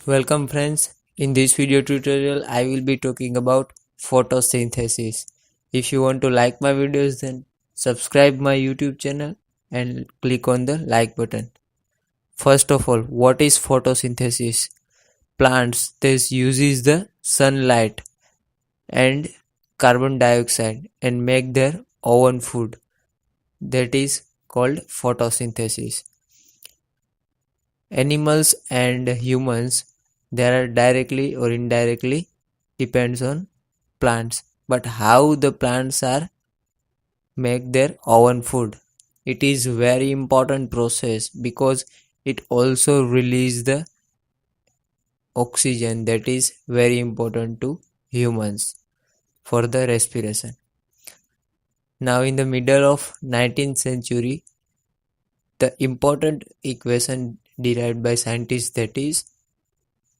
Welcome friends. In this video tutorial I will be talking about photosynthesis. If you want to like my videos, then subscribe my YouTube channel and click on the like button. First of all, what is photosynthesis? Plants this uses the sunlight and carbon dioxide and make their own food. That is called photosynthesis. Animals and humans, they are directly or indirectly depends on plants, but how the plants are make their own food, it is very important process because it also release the oxygen that is very important to humans for the respiration. Now in the middle of 19th century, the important equation derived by scientists, that is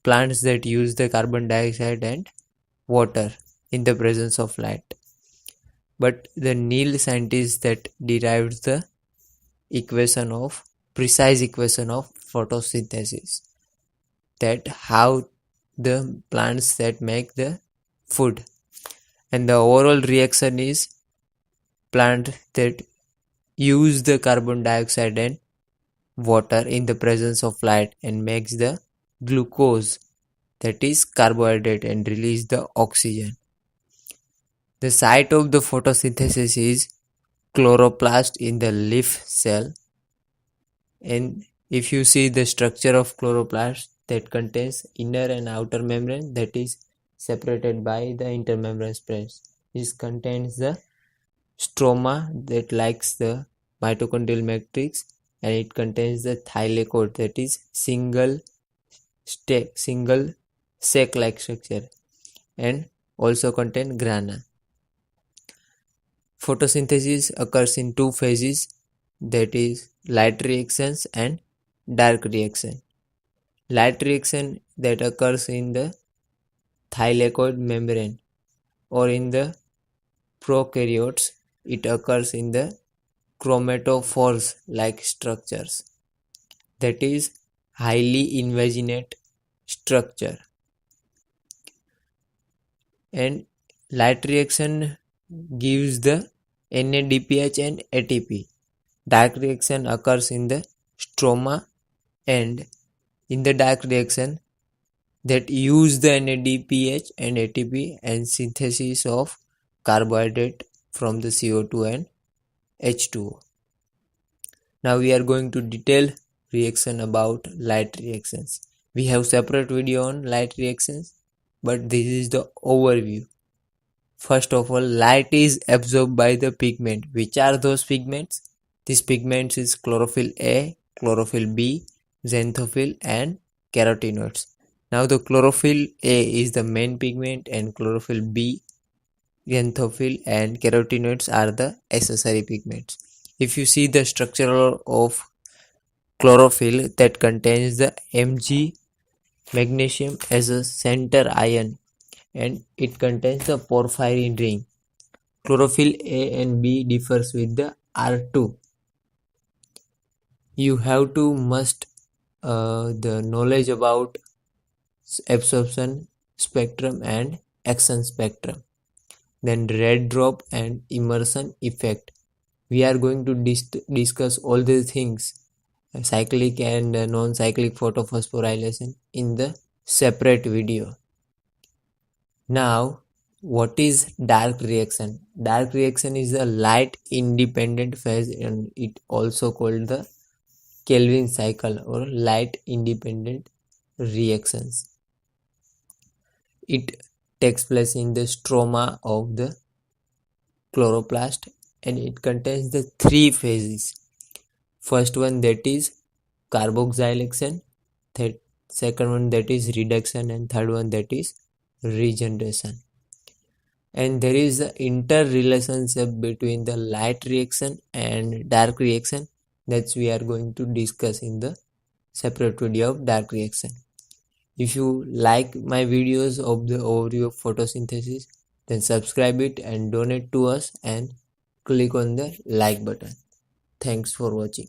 plants that use the carbon dioxide and water in the presence of light. But the Neil scientists that derived the precise equation of photosynthesis, that how the plants that make the food, and the overall reaction is plant that use the carbon dioxide and water in the presence of light and makes the glucose, that is carbohydrate, and release the oxygen. The site of the photosynthesis is chloroplast in the leaf cell, and if you see the structure of chloroplast, that contains inner and outer membrane that is separated by the intermembrane space. This contains the stroma that likes the mitochondrial matrix, and it contains the thylakoid, that is single sac like structure, and also contain grana. Photosynthesis occurs in two phases, that is light reactions and dark reaction. Light reaction that occurs in the thylakoid membrane, or in the prokaryotes it occurs in the chromatophores like structures, that is highly invaginate structure. And light reaction gives the NADPH and ATP. Dark reaction occurs in the stroma, and in the dark reaction that use the NADPH and ATP and synthesis of carbohydrate from the CO2 and H2O. Now we are going to detail reaction about light reactions. We have separate video on light reactions, but this is the overview. First of all, light is absorbed by the pigment. Which are those pigments? These pigments is chlorophyll A, chlorophyll B, xanthophyll and carotenoids. Now the chlorophyll A is the main pigment, and chlorophyll B, xanthophyll and carotenoids are the accessory pigments. If you see the structure of chlorophyll, that contains the Mg magnesium as a center ion, and it contains the porphyrin ring. Chlorophyll A and B differs with the R2. You have to must the knowledge about absorption spectrum and action spectrum. Then red drop and immersion effect. We are going to discuss all these things, cyclic and non-cyclic photophosphorylation, in the separate video. Now, what is dark reaction? Dark reaction is a light independent phase, and it also called the Kelvin cycle or light independent reactions. It takes place in the stroma of the chloroplast, and it contains the three phases. First one, that is carboxylation, second one that is reduction, and third one that is regeneration. And there is an interrelationship between the light reaction and dark reaction that we are going to discuss in the separate video of dark reaction. If you like my videos of the overview of photosynthesis, then subscribe it and donate to us and click on the like button. Thanks for watching.